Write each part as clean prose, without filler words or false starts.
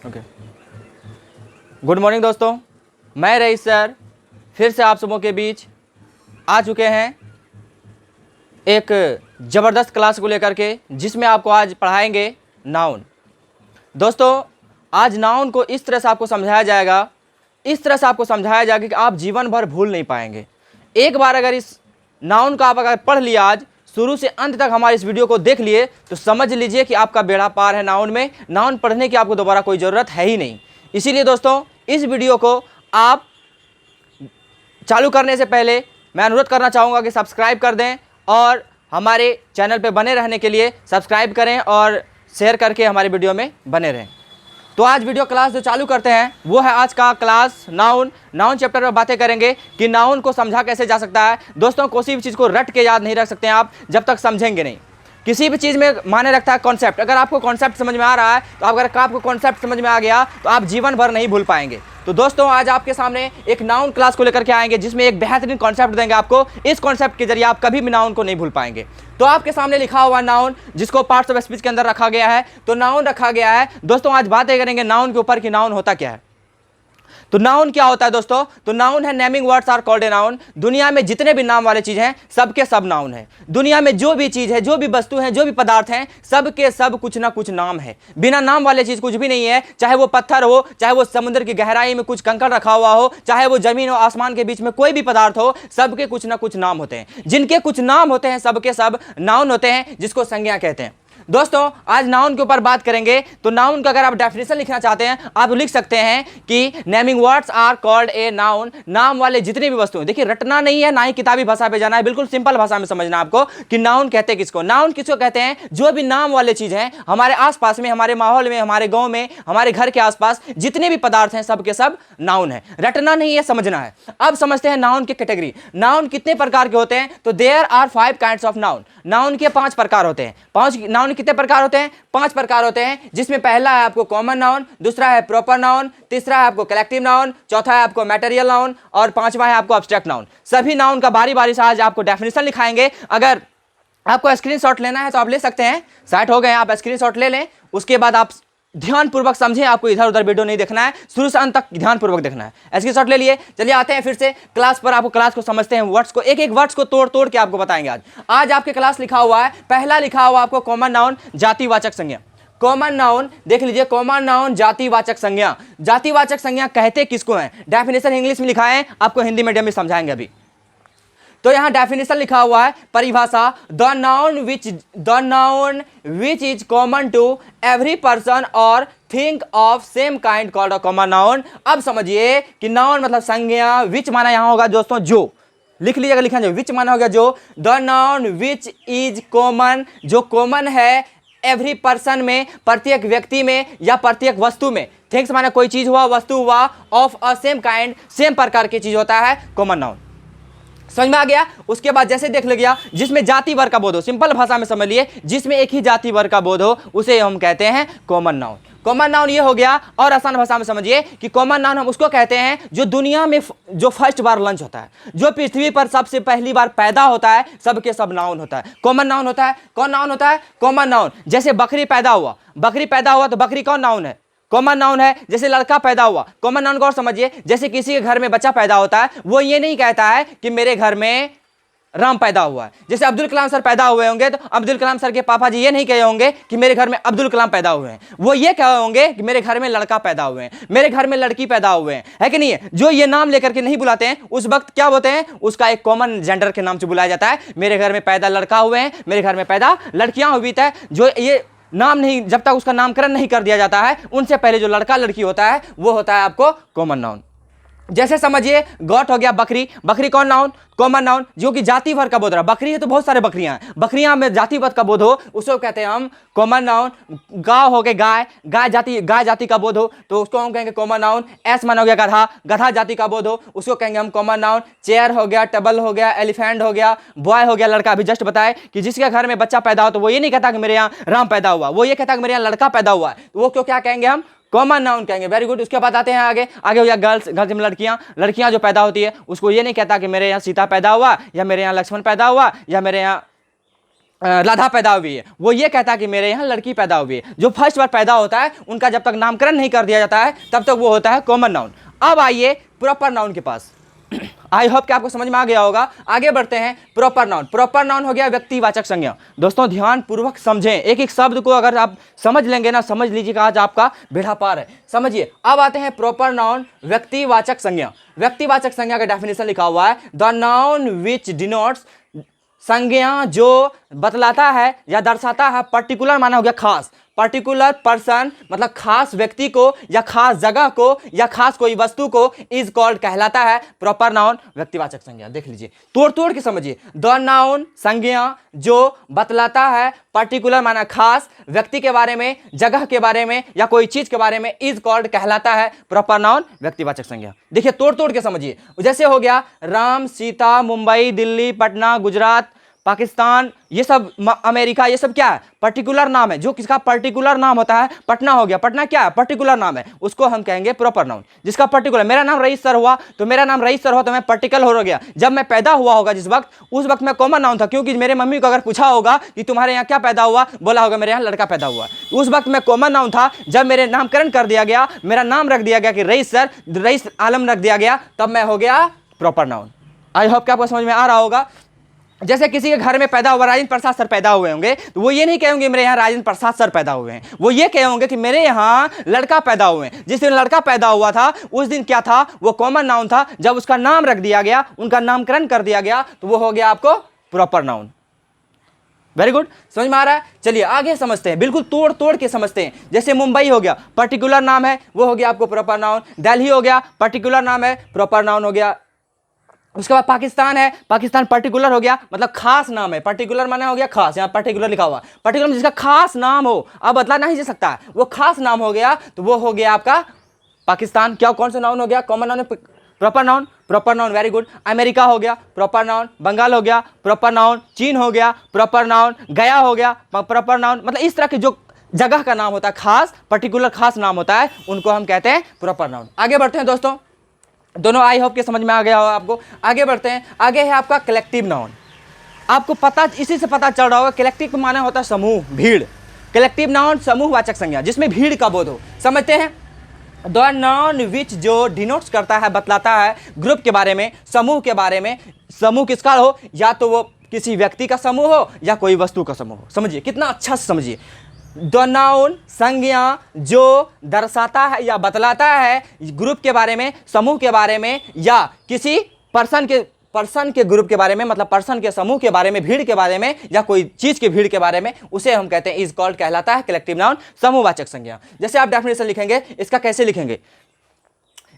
Okay. Good morning दोस्तों, मैं rice sir फिर से आप सबों के बीच आ चुके हैं एक ज़बरदस्त क्लास को लेकर के, जिसमें आपको आज पढ़ाएंगे नाउन। दोस्तों, आज नाउन को इस तरह से आपको समझाया जाएगा, कि आप जीवन भर भूल नहीं पाएंगे। एक बार अगर इस नाउन का आप अगर पढ़ लिया, आज शुरू से अंत तक हमारे इस वीडियो को देख लिए, तो समझ लीजिए कि आपका बेड़ा पार है नाउन में। नाउन पढ़ने की आपको दोबारा कोई ज़रूरत है ही नहीं। इसीलिए दोस्तों, इस वीडियो को आप चालू करने से पहले मैं अनुरोध करना चाहूँगा कि सब्सक्राइब कर दें और हमारे चैनल पे बने रहने के लिए सब्सक्राइब करें और शेयर करके हमारे वीडियो में बने रहें। तो आज वीडियो क्लास जो चालू करते हैं वो है आज का क्लास नाउन चैप्टर में बातें करेंगे कि नाउन को समझा कैसे जा सकता है। दोस्तों, किसी भी चीज़ को रट के याद नहीं रख सकते हैं आप जब तक समझेंगे नहीं। किसी भी चीज़ में माने रखता है कॉन्सेप्ट। अगर आपको कॉन्सेप्ट समझ में आ रहा है तो अगर आपको कॉन्सेप्ट समझ में आ गया तो आप जीवन भर नहीं भूल पाएंगे। तो दोस्तों, आज आपके सामने एक नाउन क्लास को लेकर के आएंगे, जिसमें एक बेहतरीन कॉन्सेप्ट देंगे आपको। इस कॉन्सेप्ट के जरिए आप कभी भी नाउन को नहीं भूल पाएंगे। तो आपके सामने लिखा हुआ नाउन, जिसको पार्ट्स ऑफ स्पीच के अंदर रखा गया है, तो नाउन रखा गया है। दोस्तों, आज बातें करेंगे नाउन के ऊपर कि नाउन होता क्या है। तो नाउन क्या होता है दोस्तों? तो नाउन है naming words are called a noun. दुनिया में जितने भी नाम वाले चीज हैं, सबके सब नाउन है। दुनिया में जो भी चीज है, जो भी वस्तु है, जो भी पदार्थ हैं, सबके सब कुछ ना कुछ नाम है। बिना नाम वाले चीज कुछ भी नहीं है। चाहे वो पत्थर हो, चाहे वो समुद्र की गहराई में कुछ कंकड़ रखा हुआ हो, चाहे वो जमीन और आसमान के बीच में कोई भी पदार्थ हो, सबके कुछ ना कुछ नाम होते हैं। जिनके कुछ नाम होते हैं, सबके सब नाउन होते हैं, जिसको संज्ञा कहते हैं। दोस्तों, आज नाउन के ऊपर बात करेंगे। तो नाउन का अगर आप डेफिनेशन लिखना चाहते हैं, आप लिख सकते हैं कि naming words are called a noun. नाम वाले जितने भी वस्तु हैं, देखिए रटना नहीं है, ना ही किताबी भाषा पे जाना है, बिल्कुल सिंपल भाषा में समझना आपको कि नाउन कहते हैं किसको। नाउन किसको कहते हैं? जो भी नाम वाले चीज हैं, हमारे आसपास में, हमारे माहौल में, हमारे गांव में, हमारे घर के आसपास जितने भी पदार्थ हैं, सबके सब नाउन है। रटना नहीं है, समझना है। अब समझते हैं नाउन की कैटेगरी। नाउन कितने प्रकार के होते हैं? तो there are 5 kinds of noun. Noun के 5 प्रकार होते हैं। 5 नाउन कितने प्रकार होते हैं? 5 प्रकार होते हैं, जिसमें पहला है आपको कॉमन नाउन, दूसरा है प्रॉपर नाउन, तीसरा है आपको कलेक्टिव नाउन, चौथा है आपको मटेरियल नाउन और पांचवा है आपको एब्स्ट्रैक्ट नाउन। सभी नाउन का बारी बारी से आज आपको डेफिनेशन लिखाएंगे। अगर आपको स्क्रीनशॉट लेना है तो आप ले सकते हैं। सेट हो गए, आप स्क्रीनशॉट ले लें। उसके बाद आप ध्यानपूर्वक समझें, आपको इधर उधर वीडियो नहीं देखना है, शुरू से अंत तक ध्यानपूर्वक देखना है। स्क्रीनशॉट ले लिए। चलिए आते हैं फिर से क्लास पर। आपको क्लास को समझते हैं, वर्ड्स को एक एक वर्ड्स को तोड़ तोड़ के आपको बताएंगे। आज आपके क्लास लिखा हुआ है, पहला लिखा हुआ आपको कॉमन नाउन, जातिवाचक संज्ञा। कॉमन नाउन देख लीजिए, कॉमन नाउन जातिवाचक संज्ञा। जातिवाचक संज्ञा कहते किसको है? डेफिनेशन इंग्लिश में लिखा है, आपको हिंदी मीडियम में समझाएंगे अभी। तो यहां डेफिनेशन लिखा हुआ है, परिभाषा, the noun which is common to every person or thing of same kind called a common noun. अब समझिए कि नाउन मतलब संज्ञा, विच माना यहां होगा दोस्तों जो। लिख लीजिएगा, लिखना जो, विच माना होगा जो। The noun which is common, जो कॉमन है एवरी पर्सन में, प्रत्येक व्यक्ति में या प्रत्येक वस्तु में। थिंग्स माना कोई चीज हुआ, वस्तु हुआ, of a same kind, same प्रकार की चीज होता है कॉमन नाउन। समझ में आ गया? उसके बाद जैसे देख लिया, जिसमें जाति वर्ग का बोध हो, सिंपल भाषा में समझ लिए, जिसमें एक ही जाति वर्ग का बोध हो, उसे हम कहते हैं कॉमन नाउन। कॉमन नाउन ये हो गया। और आसान भाषा में समझिए कि कॉमन नाउन हम उसको कहते हैं जो दुनिया में जो फर्स्ट बार लॉन्च होता है, जो पृथ्वी पर सबसे पहली बार पैदा होता है, सबके सब नाउन होता है, कॉमन नाउन होता है। कौन नाउन होता है? Common noun. जैसे बकरी पैदा हुआ, तो बकरी कौन नाउन है? कॉमन नाउन है। जैसे लड़का पैदा हुआ, कॉमन नाउन को और समझिए। जैसे किसी के घर में बच्चा पैदा होता है, वो ये नहीं कहता है कि मेरे घर में राम पैदा हुआ है। जैसे अब्दुल कलाम सर पैदा हुए होंगे, तो अब्दुल कलाम सर के पापा जी ये नहीं कहे होंगे कि मेरे घर में अब्दुल कलाम पैदा हुए हैं। वो ये कहे होंगे कि मेरे घर में लड़का पैदा हुए हैं, मेरे घर में लड़की पैदा हुए हैं, है कि नहीं है? जो ये नाम लेकर के नहीं बुलाते हैं, उस वक्त क्या बोलते हैं? उसका एक कॉमन जेंडर के नाम से बुलाया जाता है। मेरे घर में पैदा लड़का हुए हैं, मेरे घर में पैदा लड़कियां हुई है। जो ये नाम नहीं, जब तक उसका नामकरण नहीं कर दिया जाता है, उनसे पहले जो लड़का लड़की होता है, वो होता है आपको कॉमन नाउन। जैसे समझिए गॉट हो गया, बकरी। बकरी कौन नाउन? कॉमन नाउन, जो कि जाति वर्ग का बोध रहा। बकरी है तो बहुत सारे बकरियां हैं, बकरियां में जाति वर्ग का बोध हो, उसको कहते हैं हम कॉमन नाउन। गाय हो गए, गाय जाति का बोध हो, तो उसको हम कहेंगे कॉमन नाउन। एस मान हो गया गधा, गधा जाति का बोध हो, उसको कहेंगे हम कॉमन नाउन। चेयर हो गया, टेबल हो गया, एलिफेंट हो गया, बॉय हो गया, लड़का। अभी जस्ट बताए कि जिसके घर में बच्चा पैदा हो, तो वो ये नहीं कहता कि मेरे यहाँ राम पैदा हुआ, वो ये कहता कि मेरे यहाँ लड़का पैदा हुआ है, वो क्यों क्या कहेंगे हम? कॉमन नाउन कहेंगे। Very good. उसके बाद आते हैं आगे हो गया गर्ल्स में लड़कियां जो पैदा होती है, उसको ये नहीं कहता कि मेरे यहाँ सीता पैदा हुआ, या मेरे यहाँ लक्ष्मण पैदा हुआ, या मेरे यहाँ राधा पैदा हुई है, वो ये कहता है कि मेरे यहाँ लड़की पैदा हुई है। जो फर्स्ट बार पैदा होता है उनका जब तक नामकरण नहीं कर दिया जाता है तब तक वो होता है कॉमन नाउन। अब आइए प्रॉपर नाउन के पास। आई होप कि आपको समझ में आ गया होगा। आगे बढ़ते हैं प्रॉपर नाउन। प्रॉपर नाउन हो गया व्यक्तिवाचक संज्ञा। दोस्तों ध्यान पूर्वक समझें, एक एक शब्द को अगर आप समझ लेंगे ना, समझ लीजिएगा आज आपका बेड़ा पार है। समझिए, अब आते हैं प्रॉपर नाउन व्यक्तिवाचक संज्ञा। व्यक्तिवाचक संज्ञा का डेफिनेशन लिखा हुआ है, द नाउन विच डिनोट्स, संज्ञा जो बतलाता है या दर्शाता है, पर्टिकुलर माना हो गया खास, पर्टिकुलर पर्सन मतलब खास व्यक्ति को या खास जगह को या खास कोई वस्तु को इज कॉल्ड कहलाता है प्रॉपर नाउन व्यक्तिवाचक संज्ञा। देख लीजिए, तोड़ तोड़ के समझिए। द नाउन संज्ञा जो बतलाता है, पर्टिकुलर माना खास, व्यक्ति के बारे में, जगह के बारे में या कोई चीज के बारे में इज कॉल्ड कहलाता है प्रॉपर नाउन व्यक्तिवाचक संज्ञा। देखिए तोड़ तोड़ के समझिए। जैसे हो गया राम, सीता, मुंबई, दिल्ली, पटना, गुजरात, पाकिस्तान, ये सब अमेरिका, ये सब क्या है? पर्टिकुलर नाम है। जो किसका पर्टिकुलर नाम होता है, पटना हो गया, पटना क्या है? पर्टिकुलर नाम है, उसको हम कहेंगे प्रॉपर नाउन। जिसका पर्टिकुलर, मेरा नाम रईस सर हुआ तो मेरा नाम रईस सर हुआ तो मैं पर्टिकुलर हो गया। जब मैं पैदा हुआ होगा जिस वक्त, उस वक्त मैं कॉमन नाउन था, क्योंकि मेरे मम्मी को अगर पूछा होगा कि तुम्हारे यहाँ क्या पैदा हुआ, बोला होगा मेरे यहाँ लड़का पैदा हुआ, उस वक्त मैं कॉमन नाउन था। जब मेरे नामकरण कर दिया गया, मेरा नाम रख दिया गया कि रईस सर, रईस आलम रख दिया गया, तब मैं हो गया प्रॉपर नाउन। आई होप कि आपको समझ में आ रहा होगा। जैसे किसी के घर में पैदा हुआ राजेंद्र प्रसाद सर पैदा हुए होंगे तो वो ये नहीं कहेंगे मेरे यहाँ राजेंद्र प्रसाद सर पैदा हुए हैं, वो ये कहेंगे कि मेरे यहाँ लड़का पैदा हुए हैं। जिस दिन लड़का पैदा हुआ था उस दिन क्या था? वो कॉमन नाउन था। जब उसका नाम रख दिया गया, उनका नामकरण कर दिया गया, तो वो हो गया आपको प्रॉपर नाउन। वेरी गुड, समझ में आ रहा है? चलिए आगे समझते हैं, बिल्कुल तोड़ तोड़ के समझते हैं। जैसे मुंबई हो गया, पर्टिकुलर नाम है, वो हो गया आपको प्रॉपर नाउन। दिल्ली हो गया, पर्टिकुलर नाम है, प्रॉपर नाउन हो गया। उसके बाद पाकिस्तान है, पाकिस्तान पर्टिकुलर हो गया, मतलब खास नाम है। पर्टिकुलर माने हो गया खास, यहाँ पर्टिकुलर लिखा हुआ। पर्टिकुलर जिसका खास नाम हो, अब बदला नहीं जा सकता है, वो खास नाम हो गया, तो वो हो गया आपका पाकिस्तान। क्या कौन सा नाउन हो गया? Common noun, proper noun, proper noun. Very good. America हो गया प्रॉपर नाउन, बंगाल हो गया प्रॉपर नाउन, चीन हो गया प्रॉपर नाउन, गया हो गया प्रॉपर नाउन। मतलब इस तरह के जो जगह का नाम होता है खास, पर्टिकुलर खास नाम होता है, उनको हम कहते हैं प्रॉपर नाउन। आगे बढ़ते हैं दोस्तों, दोनों आई होप के समझ में आ गया हो आपको। आगे बढ़ते हैं, आगे है आपका कलेक्टिव नाउन। आपको पता, इसी से पता चल रहा होगा, कलेक्टिव माना होता है समूह, भीड़। कलेक्टिव नाउन समूहवाचक संज्ञा जिसमें भीड़ का बोध हो। समझते हैं, द नाउन विच जो डिनोट्स करता है, बतलाता है ग्रुप के बारे में, समूह के बारे में। समूह किसका हो? या तो वो किसी व्यक्ति का समूह हो या कोई वस्तु का समूह हो। समझिए कितना अच्छा से समझिए। द नाउन संज्ञा जो दर्शाता है या बतलाता है ग्रुप के बारे में, समूह के बारे में, या किसी पर्सन के ग्रुप के बारे में, मतलब पर्सन के समूह के बारे में, भीड़ के बारे में, या कोई चीज की भीड़ के बारे में, उसे हम कहते हैं इज कॉल्ड, कहलाता है कलेक्टिव नाउन, समूहवाचक संज्ञा। जैसे आप डेफिनेशन लिखेंगे, इसका कैसे लिखेंगे?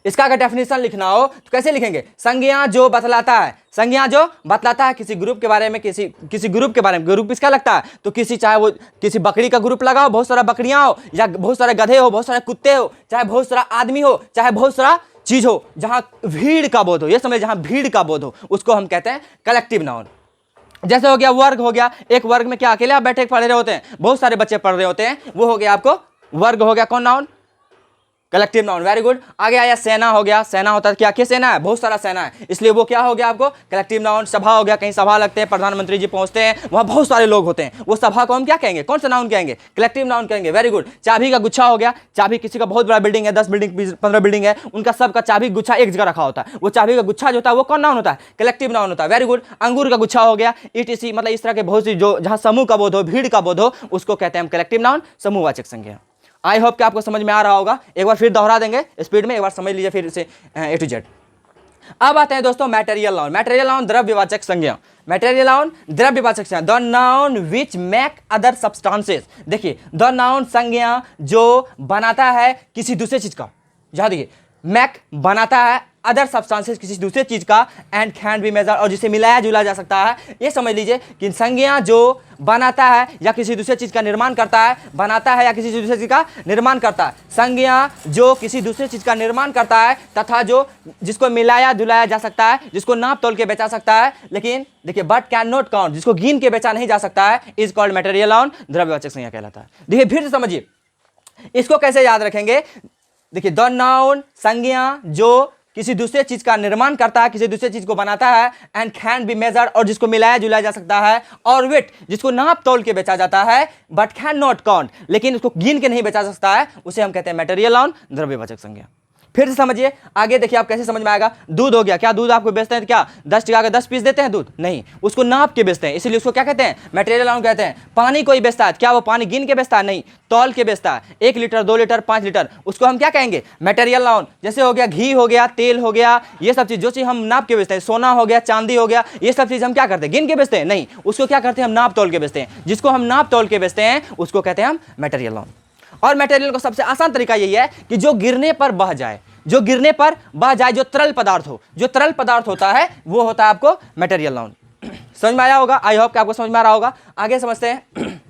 इसका अगर डेफिनेशन लिखना हो तो कैसे लिखेंगे? संज्ञा जो बतलाता है, संज्ञा जो बतलाता है किसी ग्रुप के बारे में, किसी ग्रुप के बारे में। ग्रुप किसका लगता है? तो किसी, चाहे वो किसी बकरी का ग्रुप लगा हो, बहुत सारा बकरियां हो, या बहुत सारे गधे हो, बहुत सारे कुत्ते हो, चाहे बहुत सारा आदमी हो, चाहे बहुत सारा चीज हो, जहां भीड़ का बोध हो, ये समझे, जहां भीड़ का बोध हो, उसको हम कहते हैं कलेक्टिव नाउन। जैसे हो गया वर्ग हो गया, एक वर्ग में क्या अकेले आप बैठे पढ़ रहे होते हैं, बहुत सारे बच्चे पढ़ रहे होते हैं, वो हो गया आपको वर्ग हो गया। कौन noun? Collective noun. Very good. आगे आया सेना हो गया। सेना होता है क्या? क्या सेना है? बहुत सारा सेना है, इसलिए वो क्या हो गया आपको? Collective noun. सभा हो गया, कहीं सभा लगते हैं, प्रधानमंत्री जी पहुंचते हैं, वहां बहुत सारे लोग होते हैं, वो सभा को हम क्या कहेंगे? कौन सा नाउन कहेंगे? कलेक्टिव नाउन कहेंगे। Very good. चाबी का गुच्छा हो गया। चाबी किसी का बहुत बड़ा बिल्डिंग है, 10 बिल्डिंग 15 बिल्डिंग है, उनका सबका चाबी गुच्छा एक जगह रखा होता है, वो चाबी का गुच्छा जो होता है वो कौन नाउन होता है? कलेक्टिव नाउन होता है। Very good. अंगूर का गुच्छा हो गया, ETC, मतलब इस तरह के बहुत सी जो जहां समूह का बोध हो, भीड़ का बोध हो, उसको कहते हैं हम कलेक्टिव नाउन, समूहवाचक संज्ञा। आई होप कि आपको समझ में आ रहा होगा। एक बार फिर दोहरा देंगे स्पीड में, एक बार समझ लीजिए फिर से A to Z। अब आते हैं दोस्तों मैटेरियल नाउन। मैटेरियल नाउन द्रव्यवाचक संज्ञा। मैटेरियल नाउन द्रव्यवाचक संज्ञा, the noun which make other substances. देखिए, द नाउन संज्ञा जो बनाता है किसी दूसरे चीज का, जहां देखिए मैक बनाता है, अदर सब्सटेंसेस किसी दूसरे चीज का, एंड कैन बी मेजर, और जिसे मिलाया जुला जा सकता है। ये समझ लीजिए कि संज्ञा जो बनाता है या किसी दूसरे चीज का निर्माण करता है, बनाता है या किसी दूसरे चीज का निर्माण करता है, संज्ञा जो किसी दूसरे चीज का निर्माण करता है, तथा जो जिसको मिलाया जुलाया जा सकता है, जिसको नाप तोल के बेचा सकता है, लेकिन देखिए बट कैन नॉट काउंट, जिसको गिन के बेचा नहीं जा सकता है, इज कॉल्ड मैटेरियल नाउन, द्रव्यवाचक संज्ञा कहलाता है। देखिए फिर से समझिए, इसको कैसे याद रखेंगे? देखिए, द नाउन संज्ञा जो किसी दूसरे चीज का निर्माण करता है, किसी दूसरे चीज को बनाता है, एंड कैन बी मेजर्ड, और जिसको मिलाया जुलाया जा सकता है, और वेट, जिसको नाप तोल के बेचा जाता है, बट कैन नॉट काउंट, लेकिन उसको गिन के नहीं बेचा जा सकता है, उसे हम कहते हैं मटेरियल नाउन, द्रव्यवाचक संज्ञा। फिर से समझिए, आगे देखिए आप कैसे समझ में आएगा। दूध हो गया, क्या दूध आपको बेचते हैं, क्या 10 टका का 10 पीस देते हैं दूध? नहीं, उसको नाप के बेचते हैं, इसलिए उसको क्या कहते हैं? मटेरियल नाउन कहते हैं। पानी कोई बेचता है, क्या वो पानी गिन के बेचता है? नहीं, तौल के बेचता है, 1 लीटर 2 लीटर 5 लीटर, उसको हम क्या कहेंगे? Material noun. जैसे हो गया घी हो गया, तेल हो गया, ये सब चीज जो चीज हम नाप के बेचते हैं, सोना हो गया, चांदी हो गया, ये सब चीज हम क्या करते हैं? गिन के बेचते हैं? नहीं, उसको क्या करते हैं? हम नाप तोल के बेचते हैं। जिसको हम नाप तोल के बेचते हैं उसको कहते हैं हम मटेरियल नाउन। और मटेरियल का सबसे आसान तरीका यही है कि जो गिरने पर बह जाए, जो गिरने पर बह जाए, जो तरल पदार्थ हो, जो तरल पदार्थ होता है वो होता है आपको मटेरियल नाउन। समझ में आया होगा? आई होप कि आपको समझ में आ रहा होगा। आगे समझते हैं।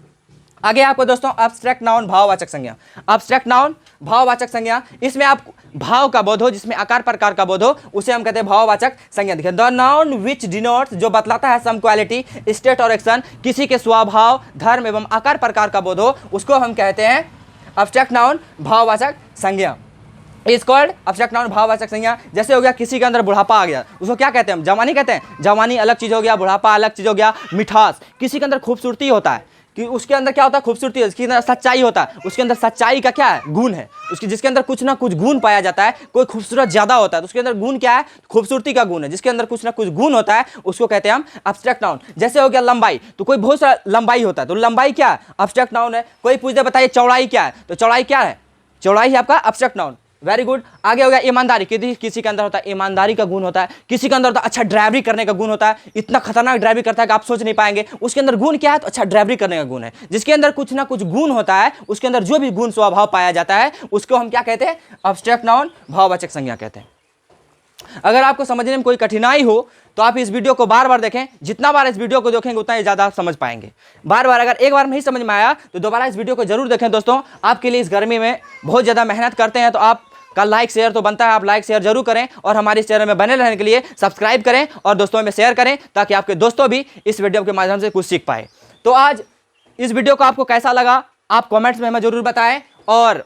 आगे आपको दोस्तों एब्स्ट्रैक्ट नाउन, भाववाचक संज्ञा। एब्स्ट्रैक्ट नाउन, भाववाचक संज्ञा, इसमें आप भाव का बोध हो, जिसमें आकार प्रकार का बोध हो, उसे हम कहते हैं भाववाचक संज्ञा। देखिए, द नाउन विच डिनोट्स, जो बतलाता है सम क्वालिटी, स्टेट और एक्शन, किसी के स्वभाव, धर्म एवं आकार प्रकार का बोध हो, उसको हम कहते हैं एब्स्ट्रैक्ट नाउन, भाववाचक संज्ञा। इज कॉल्ड एब्स्ट्रैक्ट नाउन, भाववाचक संज्ञा। जैसे हो गया किसी के अंदर बुढ़ापा आ गया, उसको क्या कहते हैं? हम जवानी कहते हैं। जवानी अलग चीज हो गया, बुढ़ापा अलग चीज हो गया। मिठास, किसी के अंदर खूबसूरती होता है, कि उसके अंदर क्या होता है? खूबसूरती है। उसके अंदर सच्चाई होता है, उसके अंदर सच्चाई का क्या है? गुण है। उसकी जिसके अंदर कुछ ना कुछ गुण पाया जाता है, कोई खूबसूरत ज्यादा होता है तो उसके अंदर गुण क्या है? खूबसूरती का गुण है। जिसके अंदर कुछ ना कुछ गुण होता है उसको कहते हैं हम एब्स्ट्रैक्ट नाउन। जैसे हो गया लंबाई, तो कोई बहुत सारा लंबाई होता है तो लंबाई क्या है? एब्स्ट्रैक्ट नाउन है। कोई पूछ दे बताइए चौड़ाई क्या है, तो चौड़ाई क्या है? चौड़ाई है आपका एब्स्ट्रैक्ट नाउन। Very good. आगे हो गया ईमानदारी, किसी के अंदर होता है ईमानदारी का गुण होता है, किसी के अंदर होता है अच्छा ड्राइवरी करने का गुण होता है, इतना खतरनाक ड्राइवरी करता है कि आप सोच नहीं पाएंगे। उसके अंदर गुण क्या है? तो अच्छा ड्राइवरी करने का गुण है। जिसके अंदर कुछ ना कुछ गुण होता है, उसके अंदर जो भी गुण स्वभाव पाया जाता है उसको हम क्या कहते हैं? एब्स्ट्रैक्ट नाउन, भाववाचक संज्ञा कहते हैं। अगर आपको समझने में कोई कठिनाई हो तो आप इस वीडियो को बार बार देखें। जितना बार इस वीडियो को देखेंगे उतना ही ज़्यादा आप समझ पाएंगे। बार बार, अगर एक बार नहीं समझ में आया तो दोबारा इस वीडियो को जरूर देखें। दोस्तों, आपके लिए इस गर्मी में बहुत ज़्यादा मेहनत करते हैं तो आप का लाइक शेयर तो बनता है, आप लाइक शेयर जरूर करें और हमारे इस चैनल में बने रहने के लिए सब्सक्राइब करें और दोस्तों में शेयर करें ताकि आपके दोस्तों भी इस वीडियो के माध्यम से कुछ सीख पाए। तो आज इस वीडियो को आपको कैसा लगा आप कमेंट्स में हमें जरूर बताएं, और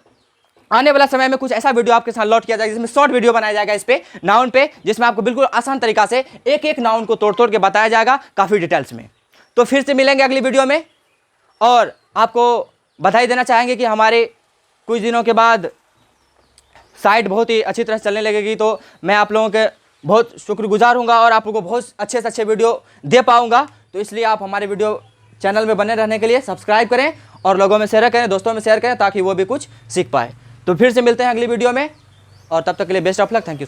आने वाला समय में कुछ ऐसा वीडियो आपके साथ लौट किया जाएगा जिसमें शॉर्ट वीडियो बनाया जाएगा इस पे नाउन पे, जिसमें आपको बिल्कुल आसान तरीका से एक एक नाउन को तोड़ तोड़ के बताया जाएगा काफ़ी डिटेल्स में। तो फिर से मिलेंगे अगली वीडियो में, और आपको बधाई देना चाहेंगे कि हमारे कुछ दिनों के बाद साइट बहुत ही अच्छी तरह से चलने लगेगी, तो मैं आप लोगों के बहुत शुक्रगुजार हूँगा और आप लोगों को बहुत अच्छे से अच्छे वीडियो दे पाऊँगा। तो इसलिए आप हमारे वीडियो चैनल में बने रहने के लिए सब्सक्राइब करें और लोगों में शेयर करें, दोस्तों में शेयर करें ताकि वो भी कुछ सीख पाए। तो फिर से मिलते हैं अगली वीडियो में, और तब तक के लिए best of luck. Thank you.